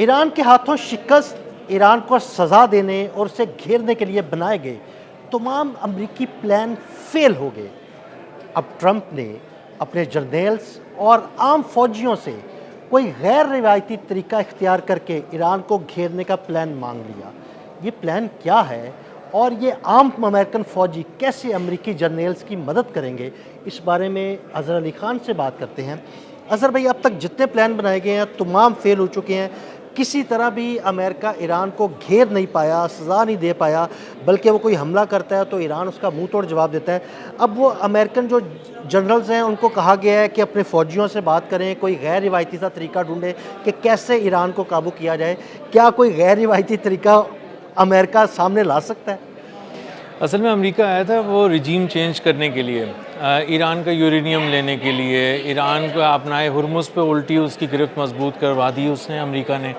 Iran के हाथों शिकस्त ईरान को सज़ा देने और उसे घेरने के लिए बनाए गए तमाम अमरीकी प्लान फेल हो गए। अब ट्रंप ने अपने जर्नेल्स और आम फौजियों से कोई गैर रिवायती तरीका इख्तियार करके ईरान को घेरने का प्लान मांग लिया। ये प्लान क्या है और ये आम अमेरिकन फ़ौजी कैसे अमरीकी जर्नेल्स की मदद करेंगे, इस बारे में अज़हर अली ख़ान से बात करते हैं। अज़हर भाई, अब तक जितने प्लान बनाए गए हैं तमाम फेल हो चुके हैं। किसी तरह भी अमेरिका ईरान को घेर नहीं पाया, सज़ा नहीं दे पाया, बल्कि वो कोई हमला करता है तो ईरान उसका मुंह तोड़ जवाब देता है। अब वो अमेरिकन जो जनरल्स हैं उनको कहा गया है कि अपने फ़ौजियों से बात करें, कोई गैर रिवायती सा तरीका ढूंढें कि कैसे ईरान को काबू किया जाए। क्या कोई गैर रिवायती तरीका अमेरिका सामने ला सकता है? असल में अमेरिका आया था वो रिजीम चेंज करने के लिए, ईरान का यूरेनियम लेने के लिए, ईरान को अपनाए हुर्मुज़ पे उल्टी उसकी गिरफ्त मजबूत करवा दी उसने, अमेरिका ने।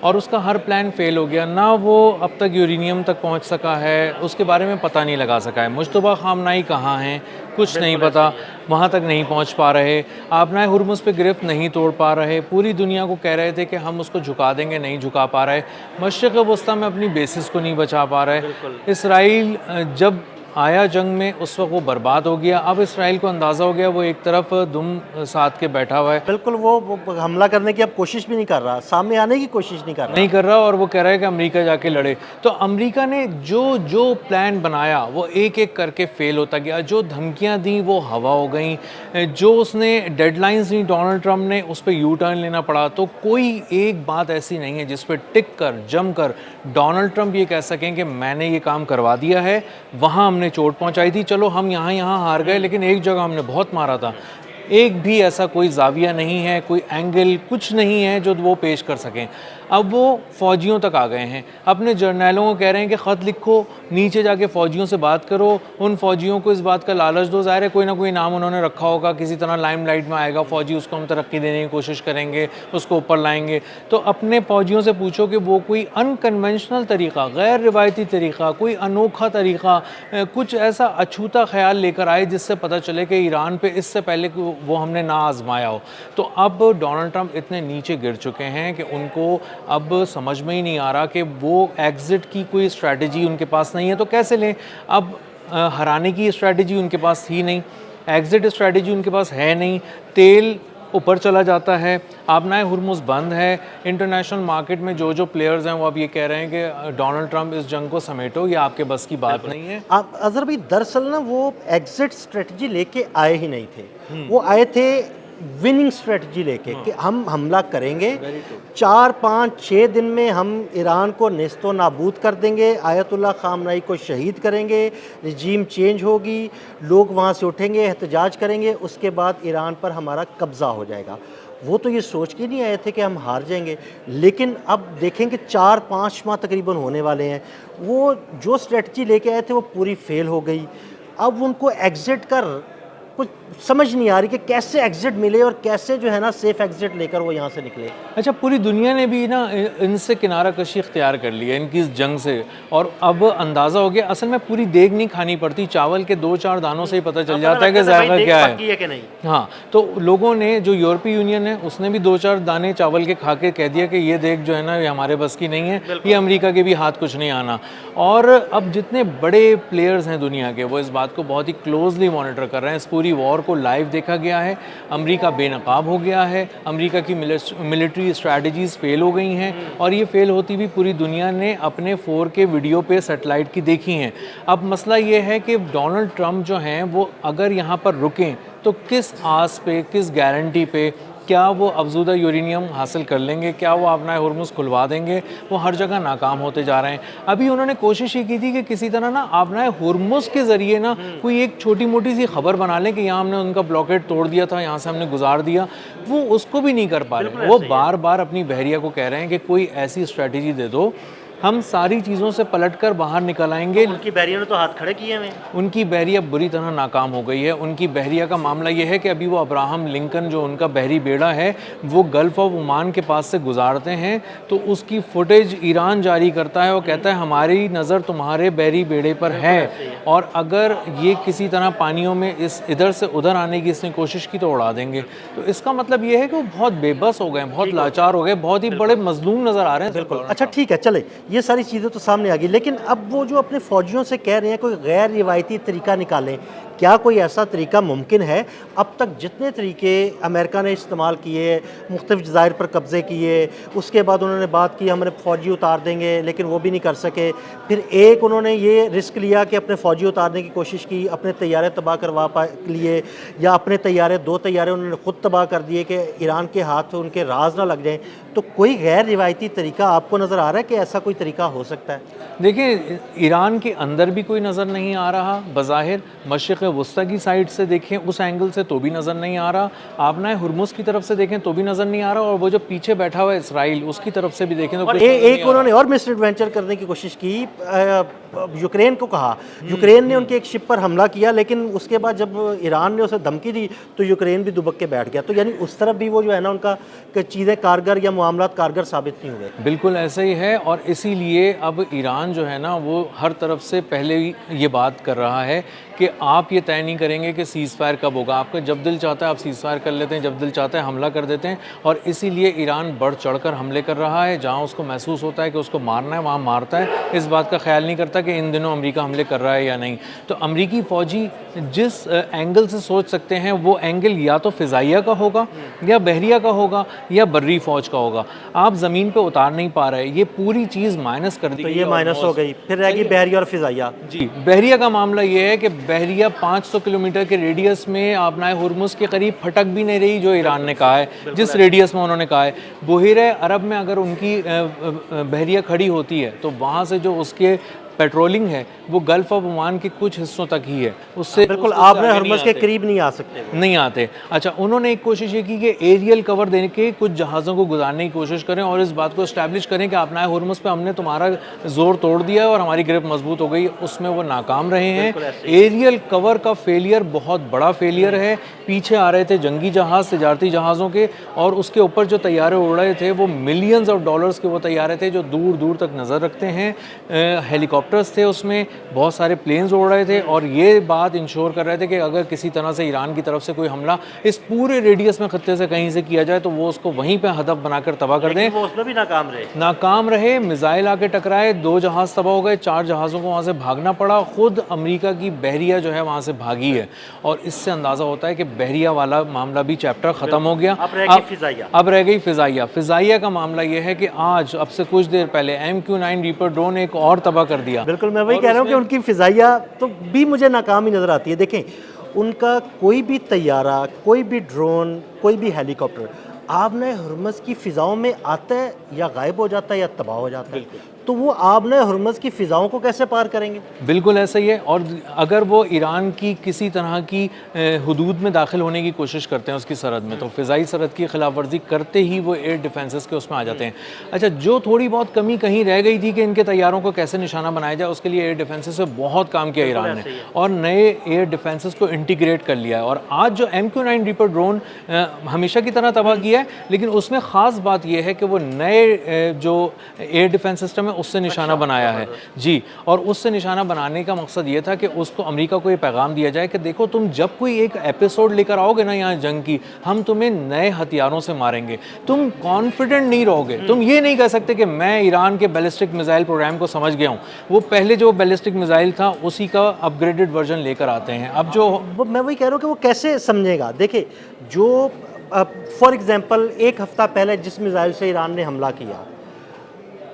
और उसका हर प्लान फेल हो गया। ना वो अब तक यूरेनियम तक पहुंच सका है, उसके बारे में पता नहीं लगा सका है। मुश्तबा खामनाई कहाँ हैं, कुछ नहीं पता, वहाँ तक नहीं पहुँच पा रहे। आपना हुर्मुज़ पे गिरफ्त नहीं तोड़ पा रहे। पूरी दुनिया को कह रहे थे कि हम उसको झुका देंगे, नहीं झुका पा रहे। मशरिक़ वस्ता में अपनी बेसिस को नहीं बचा पा रहे। इसराइल जब आया जंग में उस वक्त वो बर्बाद हो गया। अब इसराइल को अंदाज़ा हो गया वो एक तरफ दुम साध के बैठा हुआ है, बिल्कुल, वो हमला करने की अब कोशिश भी नहीं कर रहा, सामने आने की कोशिश नहीं कर रहा। और वो कह रहा है कि अमेरिका जाके लड़े। तो अमेरिका ने जो जो प्लान बनाया वो एक एक करके फेल होता गया। जो धमकियां दी वो हवा हो गई, जो उसने डेडलाइंस दी डोनाल्ड ट्रंप ने, उस पर यू टर्न लेना पड़ा। तो कोई एक बात ऐसी नहीं है जिस पर टिक कर जम कर डोनाल्ड ट्रंप ये कह सकें कि मैंने ये काम करवा दिया है, वहाँ हमने चोट पहुँचाई थी, चलो हम यहाँ हार गए, लेकिन एक जगह हमने बहुत मारा था। एक भी ऐसा कोई जाविया नहीं है, कोई एंगल कुछ नहीं है जो वो पेश कर सकें। अब वो फ़ौजियों तक आ गए हैं, अपने जर्नैलों को कह रहे हैं कि ख़त लिखो, नीचे जाके फ़ौजियों से बात करो, उन फ़ौजियों को इस बात का लालच दो। ज़ाहिर है कोई ना कोई नाम उन्होंने रखा होगा, किसी तरह लाइमलाइट में आएगा फ़ौजी, उसको हम तरक्की देने की कोशिश करेंगे, उसको ऊपर लाएंगे। तो अपने फ़ौजियों से पूछो कि वो कोई अनकन्वेंशनल तरीक़ा, गैर रिवायती तरीक़ा, कोई अनोखा तरीक़ा, कुछ ऐसा अछूता ख्याल लेकर आए जिससे पता चले कि ईरान पे इससे पहले वो हमने ना आजमाया हो। तो अब डोनाल्ड ट्रंप इतने नीचे गिर चुके हैं कि उनको अब समझ में ही नहीं आ रहा कि वो एग्ज़िट की कोई स्ट्रैटेजी उनके पास नहीं है तो कैसे लें। अब हराने की स्ट्रैटेजी उनके पास थी नहीं, एग्ज़िट स्ट्रैटेजी उनके पास है नहीं, तेल ऊपर चला जाता है, आबनाए हुर्मुज़ बंद है। इंटरनेशनल मार्केट में जो जो प्लेयर्स हैं वो अब ये कह रहे हैं कि डोनाल्ड ट्रंप इस जंग को समेटो, ये आपके बस की बात नहीं है। आप अज़हर भाई, दरअसल ना वो एग्जिट स्ट्रेटजी लेके आए ही नहीं थे। वो आए थे विनिंग स्ट्रेटजी लेके कि हम हमला करेंगे, 4 5 6 दिन में हम ईरान को नेस्तो नाबूद कर देंगे, आयतुल्लाह खामनाई को शहीद करेंगे, रजीम चेंज होगी, लोग वहाँ से उठेंगे, एहतजाज करेंगे, उसके बाद ईरान पर हमारा कब्ज़ा हो जाएगा। वो तो ये सोच के नहीं आए थे कि हम हार जाएंगे। लेकिन अब देखेंगे 4 5 माह तकरीबन होने वाले हैं, वो जो स्ट्रेटजी लेके आए थे वो पूरी फेल हो गई। अब उनको एग्जिट कर कुछ समझ नहीं आ रही कि कैसे एग्जिट मिले और कैसे जो है ना सेफ एग्जिट लेकर वो यहाँ से निकले। अच्छा, पूरी दुनिया ने भी ना इनसे किनारा कशी इख्तियार कर लिया इनकी इस जंग से, और अब अंदाज़ा हो गया असल में पूरी देग नहीं खानी पड़ती, चावल के 2 4 दानों से ही पता चल जाता है कि जायका क्या है कि नहीं। हाँ, तो लोगों ने, जो यूरोपीय यूनियन है उसने भी 2 4 दाने चावल के खा के कह दिया कि ये देग जो है ना ये हमारे बस की नहीं है, ये अमेरिका के भी हाथ कुछ नहीं आना। और अब जितने बड़े प्लेयर्स हैं दुनिया के वो इस बात को बहुत ही क्लोजली मॉनिटर कर रहे हैं। इस पूरी वॉर को लाइव देखा गया है। अमेरिका बेनकाब हो गया है, अमेरिका की मिलिट्री स्ट्रैटेजीज़ फेल हो गई हैं, और ये फेल होती भी पूरी दुनिया ने अपने 4K वीडियो पे सैटेलाइट की देखी हैं। अब मसला ये है कि डोनाल्ड ट्रंप जो हैं वो अगर यहाँ पर रुकें तो किस आस पे, किस गारंटी पे, क्या वो अफजूदा यूरेनियम हासिल कर लेंगे, क्या वो अपना हुर्मुज़ खुलवा देंगे? वो हर जगह नाकाम होते जा रहे हैं। अभी उन्होंने कोशिश ये की थी कि किसी तरह ना अपना हुर्मुज़ के ज़रिए ना कोई एक छोटी मोटी सी खबर बना लें कि यहाँ हमने उनका ब्लॉकेट तोड़ दिया था, यहाँ से हमने गुजार दिया। वो उसको भी नहीं कर पा रहे। वो बार बार अपनी बहरिया को कह रहे हैं कि कोई ऐसी स्ट्रैटेजी दे दो हम सारी चीज़ों से पलटकर बाहर निकल आएंगे। उनकी बैरियर ने तो हाथ खड़े किए हुए हैं। उनकी बहरिया बुरी तरह नाकाम हो गई है। उनकी बहरिया का मामला ये है कि अभी वो अब्राहम लिंकन जो उनका बहरी बेड़ा है वो गल्फ़ ऑफ ओमान के पास से गुजारते हैं, तो उसकी फुटेज ईरान जारी करता है। वो कहता है हमारी नज़र तुम्हारे बहरी बेड़े पर है, और अगर ये किसी तरह पानियों में इस इधर से उधर आने की इसने कोशिश की तो उड़ा देंगे। तो इसका मतलब ये है कि वो बहुत बेबस हो गए, बहुत लाचार हो गए, बहुत ही बड़े मजलूम नज़र आ रहे हैं। बिल्कुल। अच्छा ठीक है, चले ये सारी चीज़ें तो सामने आ गई, लेकिन अब वो जो अपने फ़ौजियों से कह रहे हैं कोई गैर रिवायती तरीका निकालें, क्या कोई ऐसा तरीका मुमकिन है? अब तक जितने तरीके अमेरिका ने इस्तेमाल किए, मुख्तलिफ़ जज़ायर पर कब्ज़े किए, उसके बाद उन्होंने बात की हमारे फ़ौजी उतार देंगे, लेकिन वो भी नहीं कर सके। फिर एक उन्होंने ये रिस्क लिया कि अपने फ़ौजी उतारने की कोशिश की, अपने तैयारे तबाह करवा लिए, या अपने तैयारे 2 तैयारे उन्होंने ख़ुद तबाह कर दिए कि ईरान के हाथ उनके राज ना लग जाएँ। तो कोई गैर रिवायती तरीका आपको नज़र आ रहा है कि ऐसा कोई तरीका हो सकता है? देखिए, ईरान के अंदर भी कोई नज़र नहीं आ रहा बज़ाहिर, मशरिक़ वस्ता की साइड से देखें उस एंगल से तो भी नज़र नहीं आ रहा, आबनाए हुर्मुज़ की तरफ से देखें तो भी नज़र नहीं आ रहा, और वो जो पीछे बैठा हुआ है इसराइल उसकी तरफ से भी देखें तो और कुछ नज़र नहीं एक आ उन्होंने और मिस एडवेंचर करने की कोशिश की, यूक्रेन को कहा, यूक्रेन ने उनके एक शिप पर हमला किया, लेकिन उसके बाद जब ईरान ने उसे धमकी दी तो यूक्रेन भी दुबक के बैठ गया। तो यानी उस तरफ भी वो जो है ना उनका चीज़ें कारगर या मामलात कारगर साबित नहीं हुए। बिल्कुल ऐसा ही है, और इसीलिए अब ईरान जो है ना वो हर तरफ से पहले ही ये बात कर रहा है कि आप ये तय नहीं करेंगे कि सीज़ फायर कब होगा, आपका जब दिल चाहता है आप सीज़ फायर कर लेते हैं, जब दिल चाहता है हमला कर देते हैं, और इसीलिए ईरान बढ़ चढ़कर हमले कर रहा है। जहाँ उसको महसूस होता है कि उसको मारना है वहाँ मारता है, इस बात का ख्याल नहीं करता कि इन दिनों अमेरिका हमले कर रहा है या नहीं। तो अमेरिकी फ़ौजी जिस एंगल से सोच सकते हैं वो एंगल या तो फ़िज़ाइया का होगा, या बहरिया का होगा, या बर्री फ़ौज का होगा। आप ज़मीन पे उतार नहीं पा रहे, ये पूरी चीज़ माइनस कर दी तो गई ये है माइनस हो गई, फिर रहेगी बहरिया और फ़िज़ाइया। जी। बहरिया का मामला ये है कि बहरिया 500 किलोमीटर के रेडियस में आबनाए हुर्मुज़ के करीब फटक भी नहीं रही, जो ईरान ने कहा है, जिस रेडियस में उन्होंने कहा है। बहीरे अरब में अगर उनकी बहरिया खड़ी होती है तो वहाँ से जो उसके पेट्रोलिंग है वो गल्फ़ ऑफ ओमान के कुछ हिस्सों तक ही है, उससे बिल्कुल उससे आपने आगे नहीं हरमज़ के आते। करीब नहीं आ सकते वो। नहीं आते। अच्छा, उन्होंने एक कोशिश ये की कि एरियल कवर देने के कुछ जहाज़ों को गुजारने की कोशिश करें और इस बात को इस्टेब्लिश करें कि अपना हुर्मुज़ पे हमने तुम्हारा ज़ोर तोड़ दिया है और हमारी ग्रिप मजबूत हो गई। उसमें वो नाकाम रहे हैं। एरियल कवर का फेलियर बहुत बड़ा फेलियर है। पीछे आ रहे थे जंगी जहाज़, तिजारती जहाज़ों के, और उसके ऊपर जो तैयारे उड़ रहे थे वो मिलियंस ऑफ डॉलर्स के वो तैयारे थे जो दूर दूर तक नज़र रखते हैं। हेलीकॉप्टर्स थे उसमें, बहुत सारे प्लेन्स उड़ रहे थे, और ये बात इंश्योर कर रहे थे कि अगर किसी तरह से ईरान की तरफ से कोई हमला इस पूरे रेडियस में खत्ते से कहीं से किया जाए तो वो उसको वहीं पे हदफ बनाकर तबाह कर दें। वो उसमें भी नाकाम रहे, मिसाइल आके टकराए, 2 जहाज़ तबाह हो गए, 4 जहाज़ों को वहाँ से भागना पड़ा। खुद अमेरिका की बहरिया जो है वहाँ से भागी है, और इससे अंदाज़ा होता है कि बहरिया वाला मामला भी चैप्टर ख़त्म हो गया। अब रह गई फ़िज़ाइया। फ़िज़ाइया का मामला ये है कि आज अब से कुछ देर पहले MQ-9 रीपर ड्रोन एक और तबाह कर दिया। बिल्कुल, मैं वही कह रहा हूँ कि उनकी फ़िज़ाइया तो भी मुझे नाकाम ही नज़र आती है। देखें, उनका कोई भी तैयारा, कोई भी ड्रोन, कोई भी हेलीकॉप्टर आबने हुर्मुज़ की फ़िज़ाओं में आता है या गायब हो जाता है या तबाह हो जाता है। तो वो आबने हुर्मुज़ की फ़िज़ाओं को कैसे पार करेंगे? बिल्कुल ऐसा ही है, और अगर वो ईरान की किसी तरह की हुदूद में दाखिल होने की कोशिश करते हैं उसकी सरहद में, तो फ़िज़ाई सरहद की खिलाफ वर्जी करते ही वो एयर डिफेंसेस के उसमें आ जाते हैं। अच्छा, जो थोड़ी बहुत कमी कहीं रह गई थी कि इनके तैयारों को कैसे निशाना बनाया जाए, उसके लिए एयर डिफेंसेस से बहुत काम किया ईरान ने, और नए एयर डिफेंसेस को इंटीग्रेट कर लिया है। और आज जो MQ-9 रीपर ड्रोन हमेशा की तरह तबाह किया है, लेकिन उसमें ख़ास बात यह है कि वो नए जो एयर डिफेंस सिस्टम है उससे निशाना बनाया है जी। और उससे निशाना बनाने का मकसद ये था कि उसको अमेरिका को ये पैगाम दिया जाए कि देखो, तुम जब कोई एक एपिसोड लेकर आओगे ना यहाँ जंग की, हम तुम्हें नए हथियारों से मारेंगे। तुम कॉन्फिडेंट नहीं रहोगे, तुम ये नहीं कह सकते कि मैं ईरान के बैलिस्टिक मिसाइल प्रोग्राम को समझ गया हूँ। वो पहले जो बैलिस्टिक मिसाइल था उसी का अपग्रेडेड वर्जन लेकर आते हैं। अब जो मैं वही कह रहा हूँ कि वो कैसे समझेगा। देखिए, जो फॉर एग्जांपल एक हफ़्ता पहले जिस मिसाइल से ईरान ने हमला किया,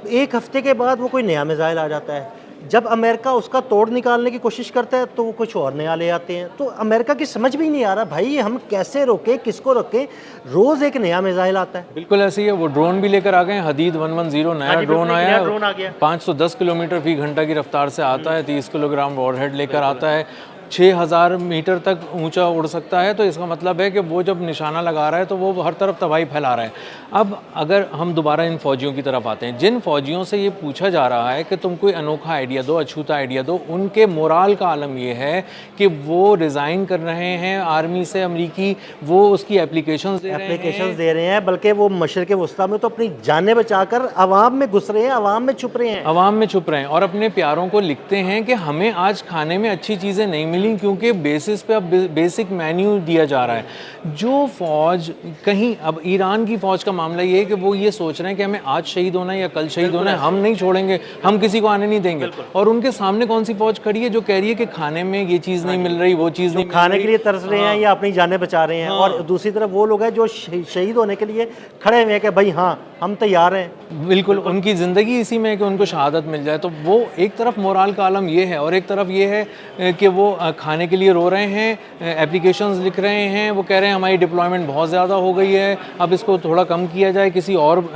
एक हफ्ते के बाद वो कोई नया मिसाइल आ जाता है। जब अमेरिका उसका तोड़ निकालने की कोशिश करता है तो वो कुछ और नया ले आते हैं। तो अमेरिका की समझ भी नहीं आ रहा भाई, हम कैसे रोके, किसको रोके, रोज़ एक नया मिसाइल आता है। बिल्कुल ऐसे ही है। वो ड्रोन भी लेकर आ गए, हदीद 110 नया ड्रोन आया है, 510 किलोमीटर फी घंटा की रफ्तार से आता है, 30 किलोग्राम वॉरहेड लेकर आता है। 6000 मीटर तक ऊंचा उड़ सकता है, तो इसका मतलब है कि वो जब निशाना लगा रहा है तो वो हर तरफ तबाही फैला रहा है। अब अगर हम दोबारा इन फ़ौजियों की तरफ आते हैं, जिन फ़ौजियों से ये पूछा जा रहा है कि तुम कोई अनोखा आइडिया दो, अछूता आइडिया दो, उनके मोराल का आलम ये है कि वो रिज़ाइन कर रहे हैं आर्मी से अमरीकी, वो उसकी एप्लीकेशंस दे रहे हैं, बल्कि वो मशरिक़ वस्ता में तो अपनी जानें बचाकर अवाम में घुस रहे हैं, अवाम में छुप रहे हैं, अवाम में छुप रहे हैं और अपने प्यारों को लिखते हैं कि हमें आज खाने में अच्छी चीज़ें नहीं मिली क्योंकि बेसिस पे अब बेसिक मेन्यू दिया जा रहा है। जो फ़ौज कहीं, अब ईरान की फ़ौज का मामला ये है कि वो ये सोच रहे हैं कि हमें आज शहीद होना है या कल शहीद होना है, हम नहीं छोड़ेंगे, हम किसी को आने नहीं देंगे। और उनके सामने कौन सी फ़ौज खड़ी है जो कह रही है कि खाने में ये चीज़ नहीं मिल रही, वो चीज़ नहीं मिल खाने रही, के लिए तरस रहे हैं या अपनी जानें बचा रहे हैं। और दूसरी तरफ वो लोग हैं जो शहीद होने के लिए खड़े हुए हैं कि भाई हाँ हम तैयार हैं। बिल्कुल, उनकी ज़िंदगी इसी में है कि उनको शहादत मिल जाए। तो वो एक तरफ मोराल का आलम ये है और एक तरफ ये है कि वो खाने के लिए रो रहे हैं, एप्लीकेशंस लिख रहे हैं, वो कह रहे हैं हमारी डिप्लॉयमेंट बहुत ज़्यादा हो गई है, अब इसको थोड़ा कम किया जाए, किसी और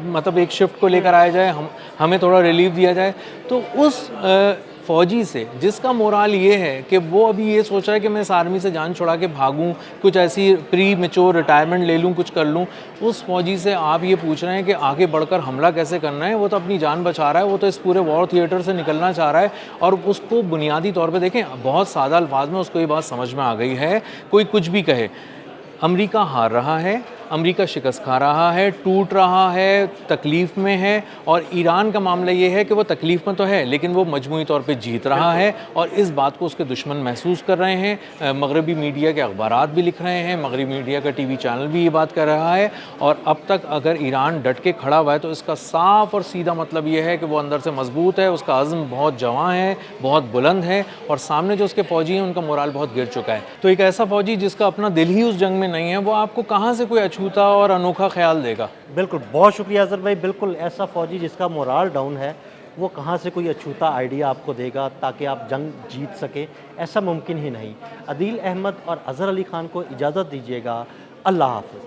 मतलब एक शिफ्ट को लेकर आया जाए, हमें थोड़ा रिलीफ दिया जाए। तो उस फ़ौजी से जिसका मोराल ये है कि वो अभी ये सोच रहा है कि मैं इस आर्मी से जान छुड़ा के भागूं, कुछ ऐसी प्री मैच्योर रिटायरमेंट ले लूं, कुछ कर लूं, उस फ़ौजी से आप ये पूछ रहे हैं कि आगे बढ़कर हमला कैसे करना है। वो तो अपनी जान बचा रहा है, वो तो इस पूरे वॉर थिएटर से निकलना चाह रहा है और उसको बुनियादी तौर पे देखें, बहुत सादा अल्फाज में उसको ये बात समझ में आ गई है, कोई कुछ भी कहे, अमेरिका हार रहा है, अमेरिका शिकस्त खा रहा है, टूट रहा है, तकलीफ़ में है और ईरान का मामला ये है कि वो तकलीफ़ में तो है लेकिन वो मजमूई तौर पे जीत रहा है और इस बात को उसके दुश्मन महसूस कर रहे हैं। मगरबी मीडिया के अखबारात भी लिख रहे हैं, मगरबी मीडिया का टीवी चैनल भी ये बात कर रहा है और अब तक अगर ईरान डट के खड़ा हुआ है तो इसका साफ और सीधा मतलब ये है कि वो अंदर से मजबूत है, उसका अज़्म बहुत जवां है, बहुत बुलंद है और सामने जो उसके फ़ौजी हैं उनका मोराल बहुत गिर चुका है। तो एक ऐसा फ़ौजी जिसका अपना दिल ही उस जंग में नहीं है, वो आपको कहाँ से कोई अछूता और अनोखा ख्याल देगा। बिल्कुल, बहुत शुक्रिया अज़हर भाई। बिल्कुल, ऐसा फ़ौजी जिसका मोराल डाउन है वो कहाँ से कोई अछूता आइडिया आपको देगा ताकि आप जंग जीत सकें, ऐसा मुमकिन ही नहीं। अदील अहमद और अज़हर अली ख़ान को इजाज़त दीजिएगा। अल्लाह हाफ़िज़।